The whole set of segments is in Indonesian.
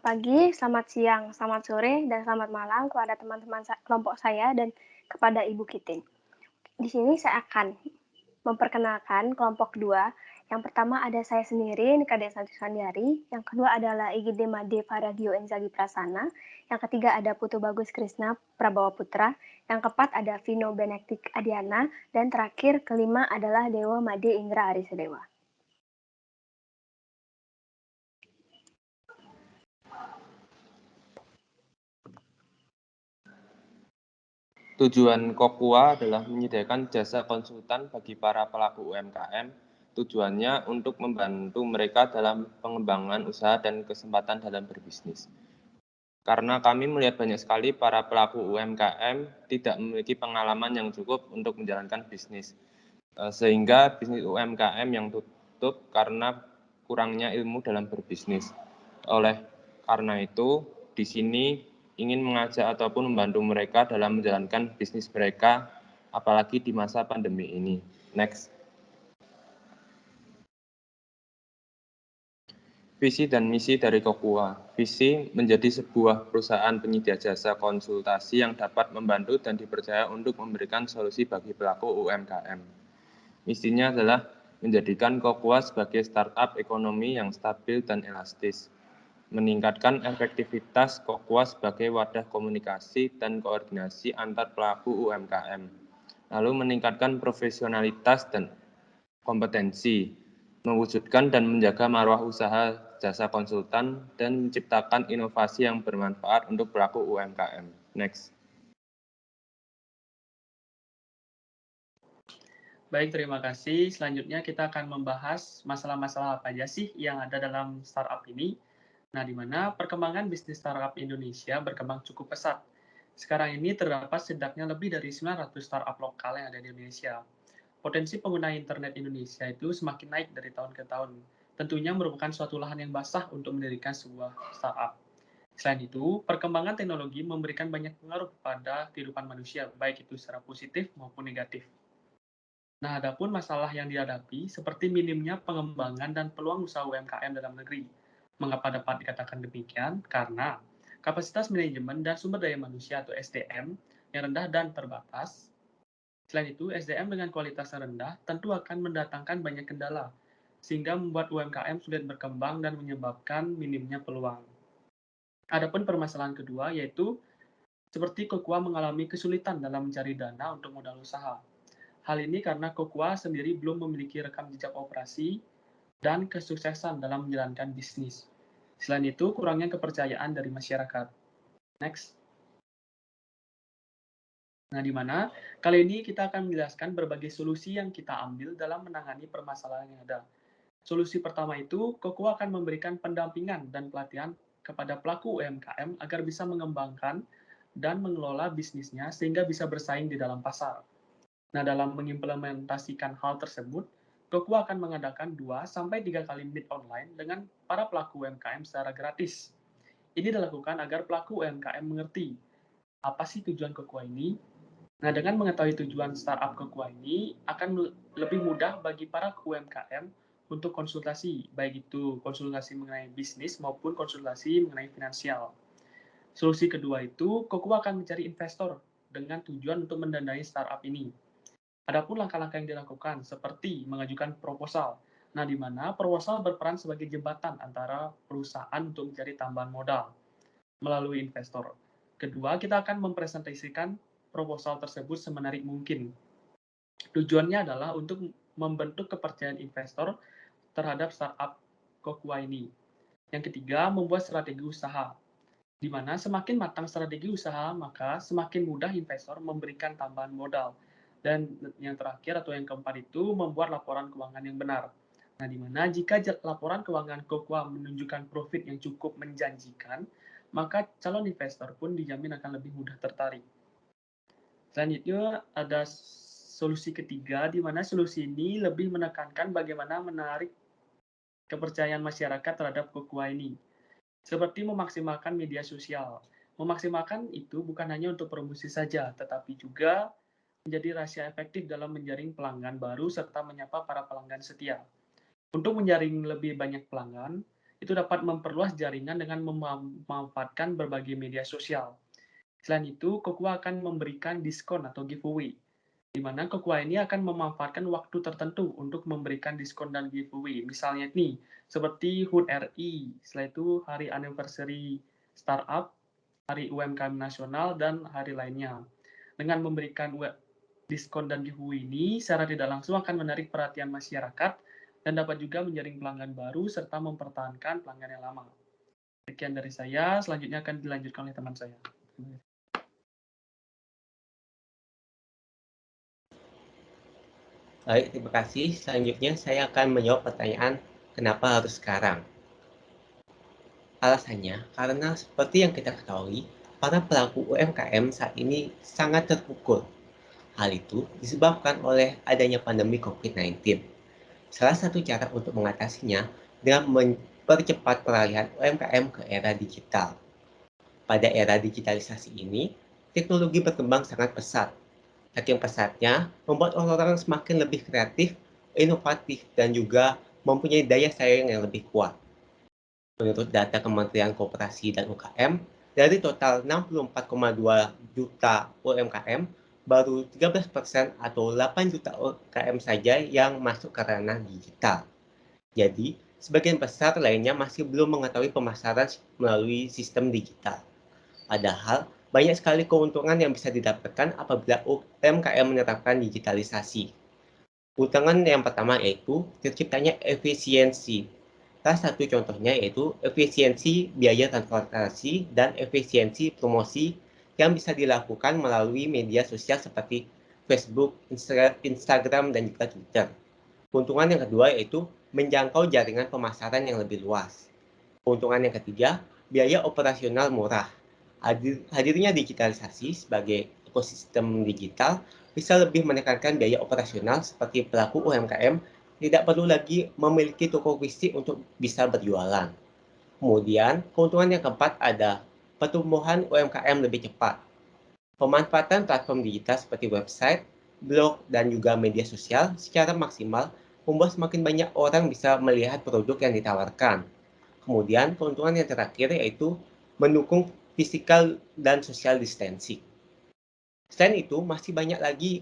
pagi, selamat siang, selamat sore, dan selamat malam kepada teman-teman kelompok saya dan kepada Ibu Kiting. Di sini saya akan memperkenalkan kelompok dua. Yang pertama ada saya sendiri, Nikade Santiari. Yang kedua adalah Igede Made Faragio Enzagi Prasana. Yang ketiga ada Putu Bagus Krisna Prabawa Putra. Yang keempat ada Vino Benektik Adiana. Dan terakhir kelima adalah Dewa Made Indra Arisedewa. Tujuan Kokua adalah menyediakan jasa konsultan bagi para pelaku UMKM. Tujuannya untuk membantu mereka dalam pengembangan usaha dan kesempatan dalam berbisnis. Karena kami melihat banyak sekali para pelaku UMKM tidak memiliki pengalaman yang cukup untuk menjalankan bisnis. Sehingga bisnis UMKM yang tutup karena kurangnya ilmu dalam berbisnis. Oleh karena itu, di sini ingin mengajak ataupun membantu mereka dalam menjalankan bisnis mereka, apalagi di masa pandemi ini. Next. Visi dan misi dari Kokua. Visi menjadi sebuah perusahaan penyedia jasa konsultasi yang dapat membantu dan dipercaya untuk memberikan solusi bagi pelaku UMKM. Misinya adalah menjadikan Kokua sebagai startup ekonomi yang stabil dan elastis, meningkatkan efektivitas Kokua sebagai wadah komunikasi dan koordinasi antar pelaku UMKM, lalu meningkatkan profesionalitas dan kompetensi, mewujudkan dan menjaga marwah usaha jasa konsultan, dan menciptakan inovasi yang bermanfaat untuk pelaku UMKM. Next. Baik, terima kasih. Selanjutnya kita akan membahas masalah-masalah apa aja sih yang ada dalam startup ini. Nah, di mana perkembangan bisnis startup Indonesia berkembang cukup pesat. Sekarang ini terdapat setidaknya lebih dari 900 startup lokal yang ada di Indonesia. Potensi pengguna internet Indonesia itu semakin naik dari tahun ke tahun. Tentunya merupakan suatu lahan yang basah untuk mendirikan sebuah startup. Selain itu, perkembangan teknologi memberikan banyak pengaruh pada kehidupan manusia, baik itu secara positif maupun negatif. Nah, adapun masalah yang dihadapi seperti minimnya pengembangan dan peluang usaha UMKM dalam negeri. Mengapa dapat dikatakan demikian? Karena kapasitas manajemen dan sumber daya manusia atau SDM yang rendah dan terbatas. Selain itu, SDM dengan kualitas rendah tentu akan mendatangkan banyak kendala, sehingga membuat UMKM sulit berkembang dan menyebabkan minimnya peluang. Adapun permasalahan kedua yaitu seperti Kokua mengalami kesulitan dalam mencari dana untuk modal usaha. Hal ini karena Kokua sendiri belum memiliki rekam jejak operasi dan kesuksesan dalam menjalankan bisnis. Selain itu, kurangnya kepercayaan dari masyarakat. Next. Nah, di mana kali ini kita akan menjelaskan berbagai solusi yang kita ambil dalam menangani permasalahan yang ada. Solusi pertama itu, Kokua akan memberikan pendampingan dan pelatihan kepada pelaku UMKM agar bisa mengembangkan dan mengelola bisnisnya sehingga bisa bersaing di dalam pasar. Nah, dalam mengimplementasikan hal tersebut, Kokua akan mengadakan 2-3 kali meet online dengan para pelaku UMKM secara gratis. Ini dilakukan agar pelaku UMKM mengerti apa sih tujuan Kokua ini. Nah, dengan mengetahui tujuan startup Kokua ini, akan lebih mudah bagi para UMKM untuk konsultasi, baik itu konsultasi mengenai bisnis maupun konsultasi mengenai finansial. Solusi kedua itu, Kokua akan mencari investor dengan tujuan untuk mendanai startup ini. Adapun langkah-langkah yang dilakukan seperti mengajukan proposal. Nah, di mana proposal berperan sebagai jembatan antara perusahaan untuk mencari tambahan modal melalui investor. Kedua, kita akan mempresentasikan proposal tersebut semenarik mungkin. Tujuannya adalah untuk membentuk kepercayaan investor terhadap startup Kokua ini. Yang ketiga, membuat strategi usaha. Di mana semakin matang strategi usaha, maka semakin mudah investor memberikan tambahan modal. Dan yang terakhir atau yang keempat itu membuat laporan keuangan yang benar. Nah, di mana jika laporan keuangan Kokua menunjukkan profit yang cukup menjanjikan, maka calon investor pun dijamin akan lebih mudah tertarik. Selanjutnya ada solusi ketiga, di mana solusi ini lebih menekankan bagaimana menarik kepercayaan masyarakat terhadap Kokua ini. Seperti memaksimalkan media sosial. Memaksimalkan itu bukan hanya untuk promosi saja, tetapi juga menjadi rahasia efektif dalam menjaring pelanggan baru serta menyapa para pelanggan setia. Untuk menjaring lebih banyak pelanggan, itu dapat memperluas jaringan dengan memanfaatkan berbagai media sosial. Selain itu, Kokua akan memberikan diskon atau giveaway, di mana Kokua ini akan memanfaatkan waktu tertentu untuk memberikan diskon dan giveaway. Misalnya nih, seperti HUT RI, setelah itu hari anniversary startup, hari UMKM nasional, dan hari lainnya. Dengan memberikan diskon dan giveaway ini, secara tidak langsung akan menarik perhatian masyarakat dan dapat juga menjaring pelanggan baru serta mempertahankan pelanggan yang lama. Sekian dari saya, selanjutnya akan dilanjutkan oleh teman saya. Baik, terima kasih. Selanjutnya saya akan menjawab pertanyaan kenapa harus sekarang. Alasannya, karena seperti yang kita ketahui, para pelaku UMKM saat ini sangat terpukul. Hal itu disebabkan oleh adanya pandemi COVID-19. Salah satu cara untuk mengatasinya dengan mempercepat peralihan UMKM ke era digital. Pada era digitalisasi ini, teknologi berkembang sangat pesat. Saking pesatnya, membuat orang-orang semakin lebih kreatif, inovatif, dan juga mempunyai daya saing yang lebih kuat. Menurut data Kementerian Koperasi dan UKM, dari total 64,2 juta UMKM, baru 13% atau 8 juta UMKM saja yang masuk ke ranah digital. Jadi, sebagian besar lainnya masih belum mengetahui pemasaran melalui sistem digital. Padahal, banyak sekali keuntungan yang bisa didapatkan apabila UMKM menerapkan digitalisasi. Keuntungan yang pertama yaitu terciptanya efisiensi. Salah satu contohnya yaitu efisiensi biaya transportasi dan efisiensi promosi yang bisa dilakukan melalui media sosial seperti Facebook, Instagram, dan juga Twitter. Keuntungan yang kedua yaitu menjangkau jaringan pemasaran yang lebih luas. Keuntungan yang ketiga, biaya operasional murah. Hadirnya digitalisasi sebagai ekosistem digital bisa lebih menekankan biaya operasional seperti pelaku UMKM tidak perlu lagi memiliki toko fisik untuk bisa berjualan. Kemudian, keuntungan yang keempat ada pertumbuhan UMKM lebih cepat. Pemanfaatan platform digital seperti website, blog, dan juga media sosial secara maksimal membuat semakin banyak orang bisa melihat produk yang ditawarkan. Kemudian, keuntungan yang terakhir yaitu mendukung physical dan social distancing. Selain itu, masih banyak lagi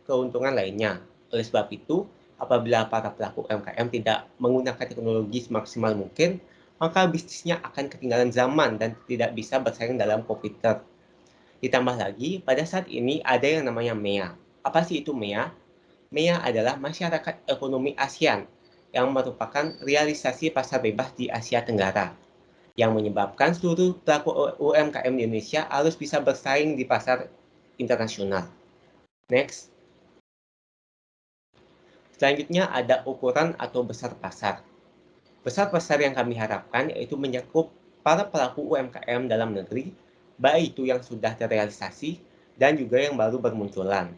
keuntungan lainnya. Oleh sebab itu, apabila para pelaku UMKM tidak menggunakan teknologi semaksimal mungkin, maka bisnisnya akan ketinggalan zaman dan tidak bisa bersaing dalam komputer. Ditambah lagi, pada saat ini ada yang namanya MEA. Apa sih itu MEA? MEA adalah Masyarakat Ekonomi ASEAN yang merupakan realisasi pasar bebas di Asia Tenggara, yang menyebabkan seluruh pelaku UMKM di Indonesia harus bisa bersaing di pasar internasional. Next. Selanjutnya ada ukuran atau besar pasar. Besar pasar yang kami harapkan yaitu mencakup para pelaku UMKM dalam negeri, baik itu yang sudah terrealisasi dan juga yang baru bermunculan.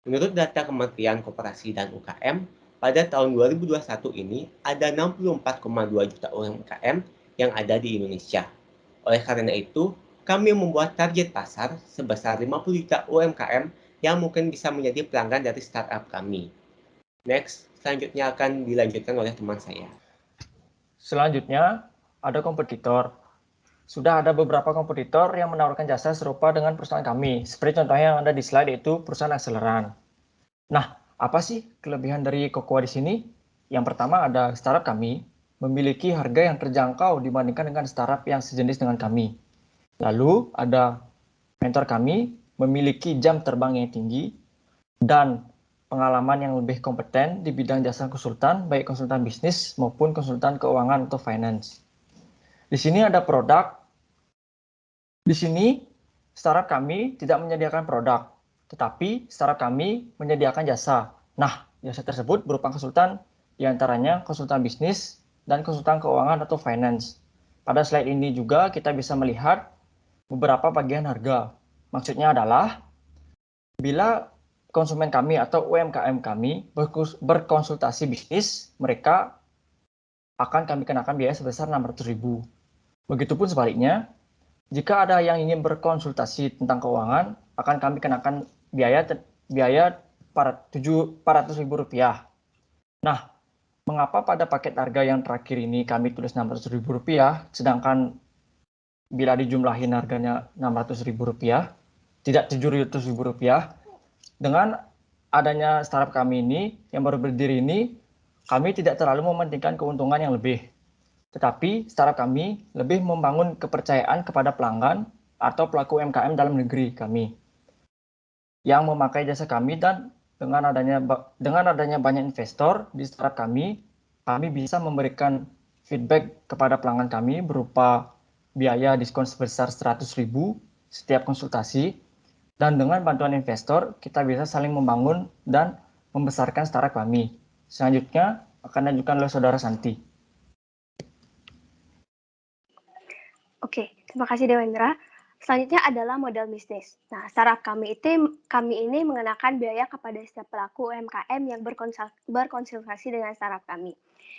Menurut data Kementerian Koperasi dan UKM, pada tahun 2021 ini ada 64,2 juta UMKM yang ada di Indonesia. Oleh karena itu, kami membuat target pasar sebesar 50 juta UMKM yang mungkin bisa menjadi pelanggan dari startup kami. Next, selanjutnya akan dilanjutkan oleh teman saya. Selanjutnya, ada kompetitor. Sudah ada beberapa kompetitor yang menawarkan jasa serupa dengan perusahaan kami. Seperti contohnya yang ada di slide yaitu perusahaan akseleran. Nah, apa sih kelebihan dari Kokua di sini? Yang pertama ada startup kami memiliki harga yang terjangkau dibandingkan dengan startup yang sejenis dengan kami. Lalu ada mentor kami memiliki jam terbang yang tinggi dan pengalaman yang lebih kompeten di bidang jasa konsultan, baik konsultan bisnis maupun konsultan keuangan atau finance. Di sini ada produk. Di sini startup kami tidak menyediakan produk, tetapi startup kami menyediakan jasa. Nah, jasa tersebut berupa konsultan, diantaranya konsultan bisnis dan konsultan keuangan atau finance. Pada slide ini juga kita bisa melihat beberapa bagian harga. Maksudnya adalah bila konsumen kami atau UMKM kami berkonsultasi bisnis, mereka akan kami kenakan biaya sebesar 600.000. Begitupun sebaliknya, jika ada yang ingin berkonsultasi tentang keuangan, akan kami kenakan biaya 400.000 rupiah. Nah, mengapa pada paket harga yang terakhir ini kami tulis Rp600.000, sedangkan bila dijumlahin harganya Rp600.000, tidak Rp700.000. Dengan adanya startup kami ini yang baru berdiri ini, kami tidak terlalu mementingkan keuntungan yang lebih. Tetapi startup kami lebih membangun kepercayaan kepada pelanggan atau pelaku UMKM dalam negeri kami yang memakai jasa kami, dan dengan adanya banyak investor di startup kami bisa memberikan feedback kepada pelanggan kami berupa biaya diskon sebesar Rp100.000 setiap konsultasi, dan dengan bantuan investor kita bisa saling membangun dan membesarkan startup kami. Selanjutnya akan dilanjutkan oleh Saudara Santi. Oke, terima kasih Dewendra. Selanjutnya adalah modal bisnis. Nah, startup kami ini mengenakan biaya kepada setiap pelaku UMKM yang berkonsultasi dengan startup kami.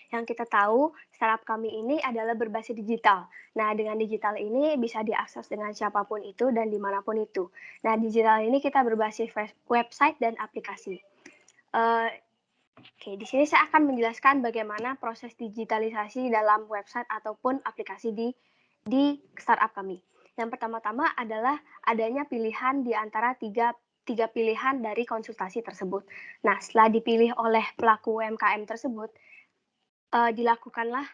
Yang kita tahu, startup kami ini adalah berbasis digital. Nah, dengan digital ini bisa diakses dengan siapapun itu dan dimanapun itu. Nah, digital ini kita berbasis website dan aplikasi. Oke, di sini saya akan menjelaskan bagaimana proses digitalisasi dalam website ataupun aplikasi di startup kami. Yang pertama-tama adalah adanya pilihan di antara tiga pilihan dari konsultasi tersebut. Nah, setelah dipilih oleh pelaku UMKM tersebut, dilakukanlah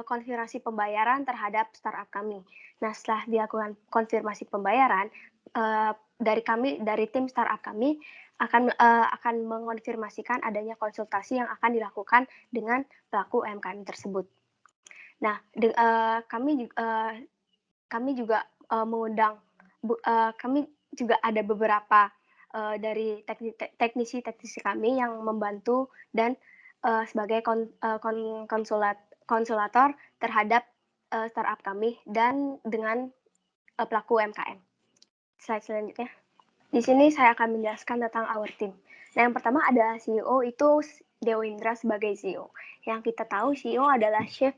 konfirmasi pembayaran terhadap startup kami. Nah, setelah dilakukan konfirmasi pembayaran, dari tim startup kami akan mengonfirmasikan adanya konsultasi yang akan dilakukan dengan pelaku UMKM tersebut. Nah, kami juga mengundang, kami juga ada beberapa dari teknisi kami yang membantu dan sebagai konsulator terhadap startup kami dan dengan pelaku UMKM. Slide selanjutnya. Di sini saya akan menjelaskan tentang our team. Nah, yang pertama adalah CEO, itu Dewendra sebagai CEO. Yang kita tahu CEO adalah Chief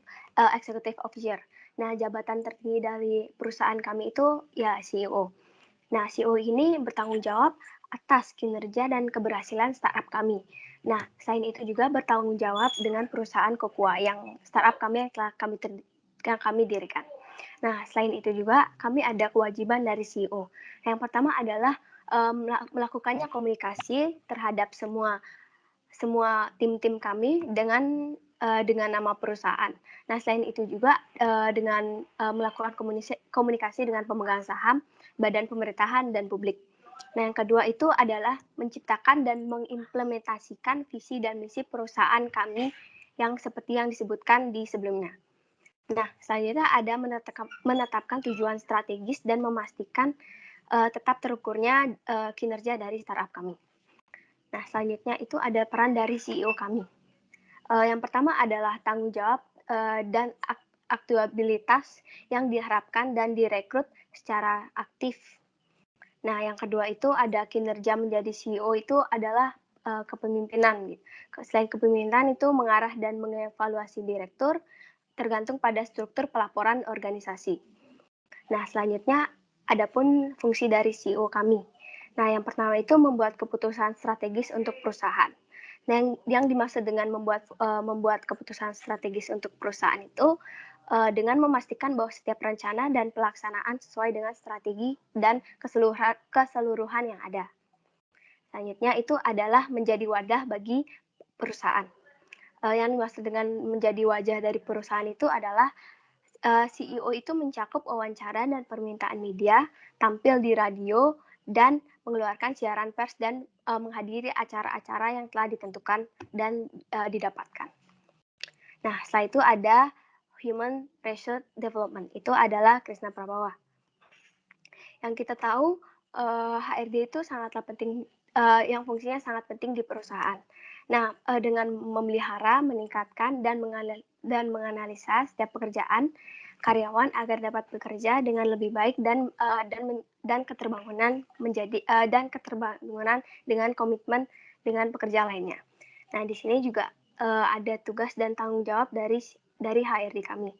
Executive Officer. Nah, jabatan tertinggi dari perusahaan kami itu ya CEO. Nah, CEO ini bertanggung jawab atas kinerja dan keberhasilan startup kami. Nah, selain itu juga bertanggung jawab dengan perusahaan Kokua yang startup kami yang telah kami dirikan. Nah, selain itu juga kami ada kewajiban dari CEO. Yang pertama adalah melakukannya komunikasi terhadap semua tim-tim kami dengan nama perusahaan. Nah, selain itu juga dengan melakukan komunikasi dengan pemegang saham, badan pemerintahan, dan publik. Nah, yang kedua itu adalah menciptakan dan mengimplementasikan visi dan misi perusahaan kami yang seperti yang disebutkan di sebelumnya. Nah, selanjutnya ada menetapkan tujuan strategis dan memastikan tetap terukurnya kinerja dari startup kami. Nah, selanjutnya itu ada peran dari CEO kami. Yang pertama adalah tanggung jawab dan aktuabilitas yang diharapkan dan direkrut secara aktif. Nah, yang kedua itu ada kinerja menjadi CEO itu adalah kepemimpinan. Selain kepemimpinan itu mengarah dan mengevaluasi direktur tergantung pada struktur pelaporan organisasi. Nah, selanjutnya adapun fungsi dari CEO kami. Nah, yang pertama itu membuat keputusan strategis untuk perusahaan. Nah, yang dimaksud dengan membuat keputusan strategis untuk perusahaan itu dengan memastikan bahwa setiap rencana dan pelaksanaan sesuai dengan strategi dan keseluruhan yang ada. Selanjutnya itu adalah menjadi wadah bagi perusahaan. Yang dimaksud dengan menjadi wajah dari perusahaan itu adalah CEO itu mencakup wawancara dan permintaan media, tampil di radio, dan mengeluarkan siaran pers dan menghadiri acara-acara yang telah ditentukan dan didapatkan. Nah, setelah itu ada Human Resource Development, itu adalah Krisna Prabawa. Yang kita tahu HRD itu sangatlah penting, yang fungsinya sangat penting di perusahaan. Nah, dengan memelihara, meningkatkan, dan menganalisa setiap pekerjaan karyawan agar dapat bekerja dengan lebih baik dan keterbangunan dengan komitmen dengan pekerja lainnya. Nah, di sini juga ada tugas dan tanggung jawab dari HRD kami.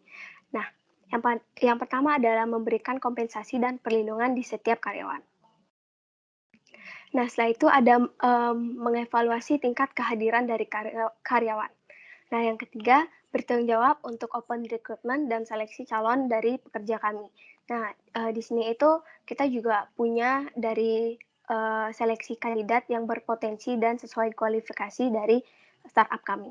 Nah, yang pertama adalah memberikan kompensasi dan perlindungan di setiap karyawan. Nah, setelah itu ada mengevaluasi tingkat kehadiran dari karyawan. Nah, yang ketiga, bertanggung jawab untuk open recruitment dan seleksi calon dari pekerja kami. Nah, di sini itu kita juga punya dari seleksi kandidat yang berpotensi dan sesuai kualifikasi dari startup kami.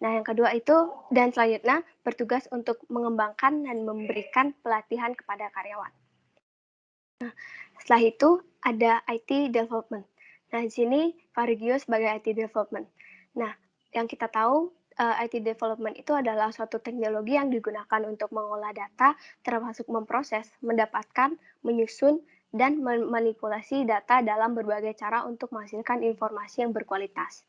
Nah, yang kedua itu, dan selanjutnya bertugas untuk mengembangkan dan memberikan pelatihan kepada karyawan. Nah, setelah itu ada IT development. Nah, di sini Varigio sebagai IT development. Nah, yang kita tahu IT development itu adalah suatu teknologi yang digunakan untuk mengolah data, termasuk memproses, mendapatkan, menyusun, dan memanipulasi data dalam berbagai cara untuk menghasilkan informasi yang berkualitas.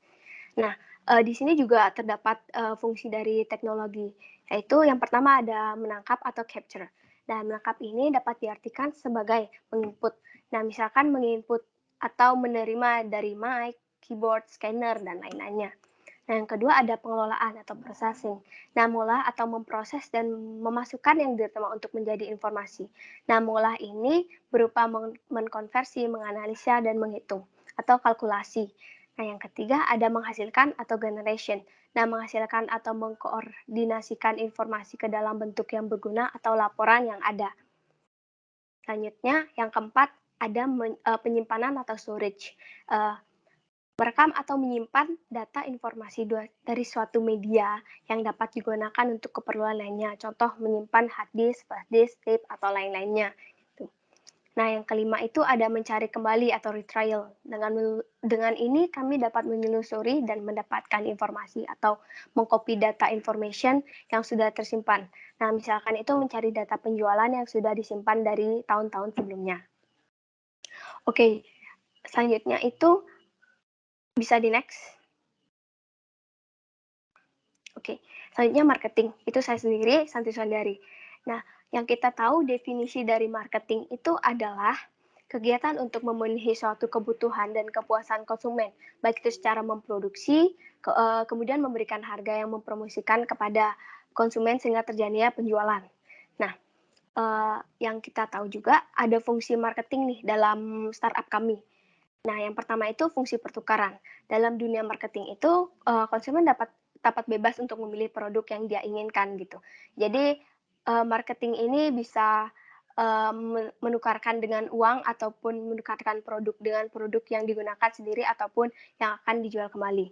Nah, di sini juga terdapat fungsi dari teknologi, yaitu yang pertama ada menangkap atau capture. Nah, menangkap ini dapat diartikan sebagai menginput. Nah, misalkan menginput atau menerima dari mic, keyboard, scanner, dan lain-lainnya. Nah, yang kedua ada pengelolaan atau processing. Nah, mengolah atau memproses dan memasukkan yang diterima untuk menjadi informasi. Nah, mengolah ini berupa mengkonversi, menganalisa, dan menghitung atau kalkulasi. Nah, yang ketiga ada menghasilkan atau generation. Nah, menghasilkan atau mengkoordinasikan informasi ke dalam bentuk yang berguna atau laporan yang ada. Selanjutnya, yang keempat ada penyimpanan atau storage. Merekam atau menyimpan data informasi dari suatu media yang dapat digunakan untuk keperluan lainnya. Contoh menyimpan hard disk, flash disk, tape, atau lain-lainnya. Nah, yang kelima itu ada mencari kembali atau retrial. Dengan ini kami dapat menelusuri dan mendapatkan informasi atau mengcopy data information yang sudah tersimpan. Nah, misalkan itu mencari data penjualan yang sudah disimpan dari tahun-tahun sebelumnya. Oke, selanjutnya itu bisa di next. Oke, selanjutnya marketing. Itu saya sendiri, Santi Sandari. Nah, yang kita tahu definisi dari marketing itu adalah kegiatan untuk memenuhi suatu kebutuhan dan kepuasan konsumen, baik itu secara memproduksi, kemudian memberikan harga yang mempromosikan kepada konsumen sehingga terjadinya penjualan. Nah, yang kita tahu juga ada fungsi marketing nih dalam startup kami. Nah, yang pertama itu fungsi pertukaran. Dalam dunia marketing itu konsumen dapat bebas untuk memilih produk yang dia inginkan gitu. Jadi marketing ini bisa menukarkan dengan uang ataupun menukarkan produk dengan produk yang digunakan sendiri ataupun yang akan dijual kembali.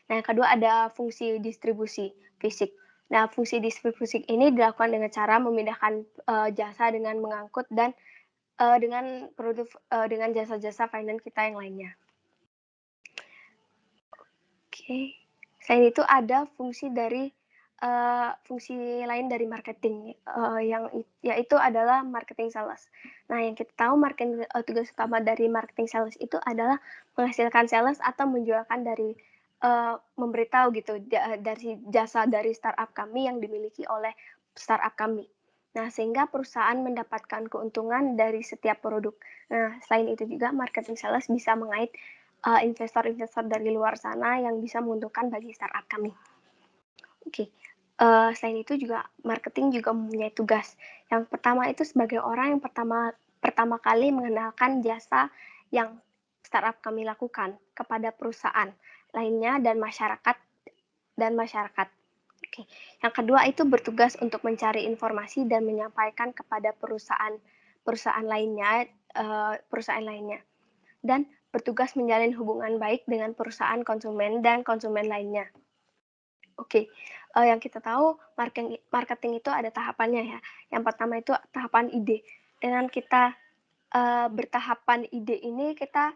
Nah, yang kedua ada fungsi distribusi fisik. Nah, fungsi distribusi ini dilakukan dengan cara memindahkan jasa dengan mengangkut dan dengan produk dengan jasa-jasa finance kita yang lainnya. Oke, selain itu ada fungsi lain dari marketing yang yaitu adalah marketing sales. Nah, yang kita tahu tugas utama dari marketing sales itu adalah menghasilkan sales atau menjualkan dari memberitahu gitu dari jasa dari startup kami yang dimiliki oleh startup kami. Nah, sehingga perusahaan mendapatkan keuntungan dari setiap produk. Nah, selain itu juga marketing sales bisa mengait investor-investor dari luar sana yang bisa menguntungkan bagi startup kami. Oke, selain itu juga marketing juga mempunyai tugas. Yang pertama itu sebagai orang yang pertama kali mengenalkan jasa yang startup kami lakukan kepada perusahaan lainnya dan masyarakat. Oke. Yang kedua itu bertugas untuk mencari informasi dan menyampaikan kepada perusahaan lainnya, dan bertugas menjalin hubungan baik dengan perusahaan konsumen dan konsumen lainnya. Oke, yang kita tahu marketing itu ada tahapannya ya. Yang pertama itu tahapan ide. Dengan kita bertahapan ide ini kita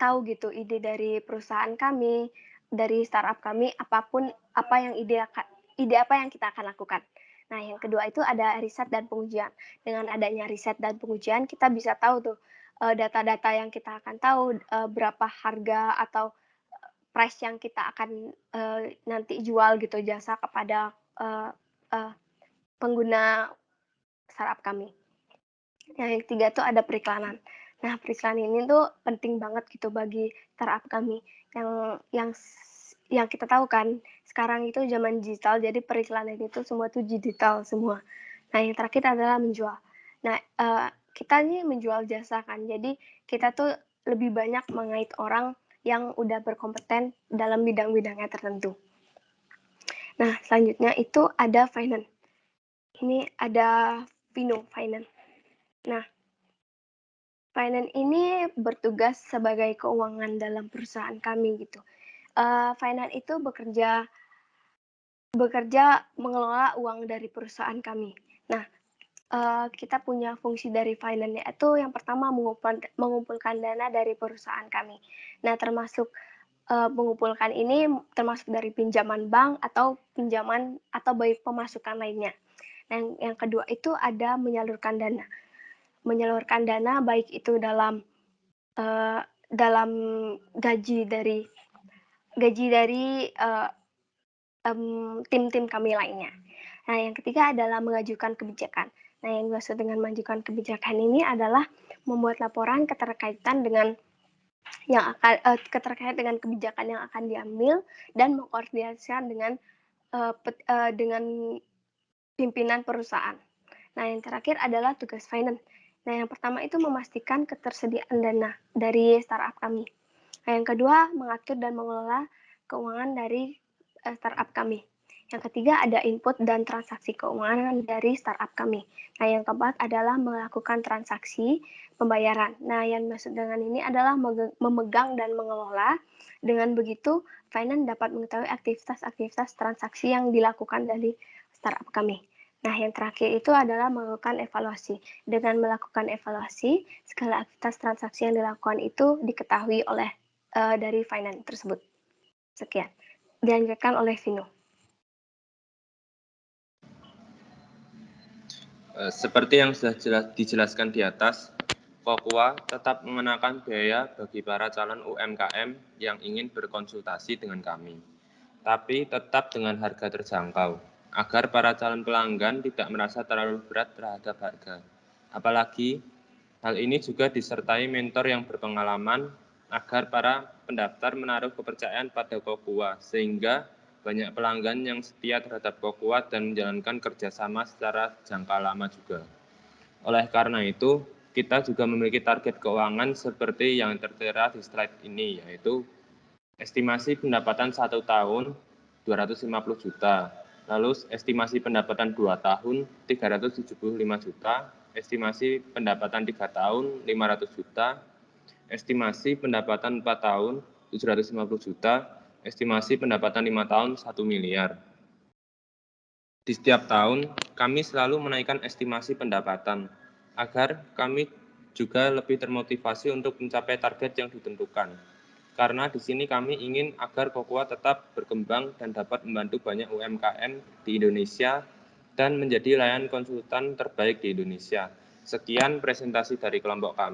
tahu gitu ide dari perusahaan kami, dari startup kami, ide apa yang kita akan lakukan. Nah, yang kedua itu ada riset dan pengujian. Dengan adanya riset dan pengujian, kita bisa tahu tuh data-data yang kita akan tahu berapa harga atau price yang kita akan nanti jual gitu jasa kepada pengguna startup kami. Yang ketiga tuh ada periklanan. Nah, periklanan ini tuh penting banget gitu bagi startup kami yang kita tahu kan sekarang itu zaman digital, jadi periklanan itu semua tuh digital semua. Nah, yang terakhir adalah menjual. Nah, kita ini menjual jasa kan, jadi kita tuh lebih banyak mengait orang yang udah berkompeten dalam bidang-bidangnya tertentu. Nah, selanjutnya itu ada finance. Ini ada Vino Finance. Nah, finance ini bertugas sebagai keuangan dalam perusahaan kami gitu. Finance itu bekerja mengelola uang dari perusahaan kami. Nah, kita punya fungsi dari finance yaitu yang pertama mengumpulkan dana dari perusahaan kami. Nah, termasuk mengumpulkan ini termasuk dari pinjaman bank atau pinjaman atau baik pemasukan lainnya. Dan yang kedua itu ada menyalurkan dana. Menyalurkan dana baik itu dalam gaji dari tim-tim kami lainnya. Nah, yang ketiga adalah mengajukan kebijakan. Nah, yang dimaksud dengan mengajukan kebijakan ini adalah membuat laporan keterkaitan dengan kebijakan yang akan diambil dan mengkoordinasikan dengan pimpinan perusahaan. Nah, yang terakhir adalah tugas finance. Nah, yang pertama itu memastikan ketersediaan dana dari startup kami. Nah, yang kedua mengatur dan mengelola keuangan dari startup kami. Yang ketiga ada input dan transaksi keuangan dari startup kami. Nah, yang keempat adalah melakukan transaksi pembayaran. Nah, yang maksud dengan ini adalah memegang dan mengelola. Dengan begitu, finance dapat mengetahui aktivitas-aktivitas transaksi yang dilakukan dari startup kami. Nah, yang terakhir itu adalah melakukan evaluasi. Dengan melakukan evaluasi, segala aktivitas transaksi yang dilakukan itu diketahui oleh dari finance tersebut. Sekian. Dilanjutkan oleh Vino. Seperti yang sudah dijelaskan di atas, Kokua tetap mengenakan biaya bagi para calon UMKM yang ingin berkonsultasi dengan kami, tapi tetap dengan harga terjangkau, agar para calon pelanggan tidak merasa terlalu berat terhadap harga. Apalagi, hal ini juga disertai mentor yang berpengalaman agar para pendaftar menaruh kepercayaan pada Kokua, sehingga banyak pelanggan yang setia terhadap Kokua dan menjalankan kerjasama secara jangka lama juga. Oleh karena itu, kita juga memiliki target keuangan seperti yang tertera di slide ini, yaitu estimasi pendapatan 1 tahun 250 juta, lalu estimasi pendapatan 2 tahun 375 juta, estimasi pendapatan 3 tahun 500 juta, estimasi pendapatan 4 tahun 750 juta, estimasi pendapatan 5 tahun 1 miliar. Di setiap tahun, kami selalu menaikkan estimasi pendapatan, agar kami juga lebih termotivasi untuk mencapai target yang ditentukan. Karena di sini kami ingin agar Kokua tetap berkembang dan dapat membantu banyak UMKM di Indonesia dan menjadi layanan konsultan terbaik di Indonesia. Sekian presentasi dari kelompok kami.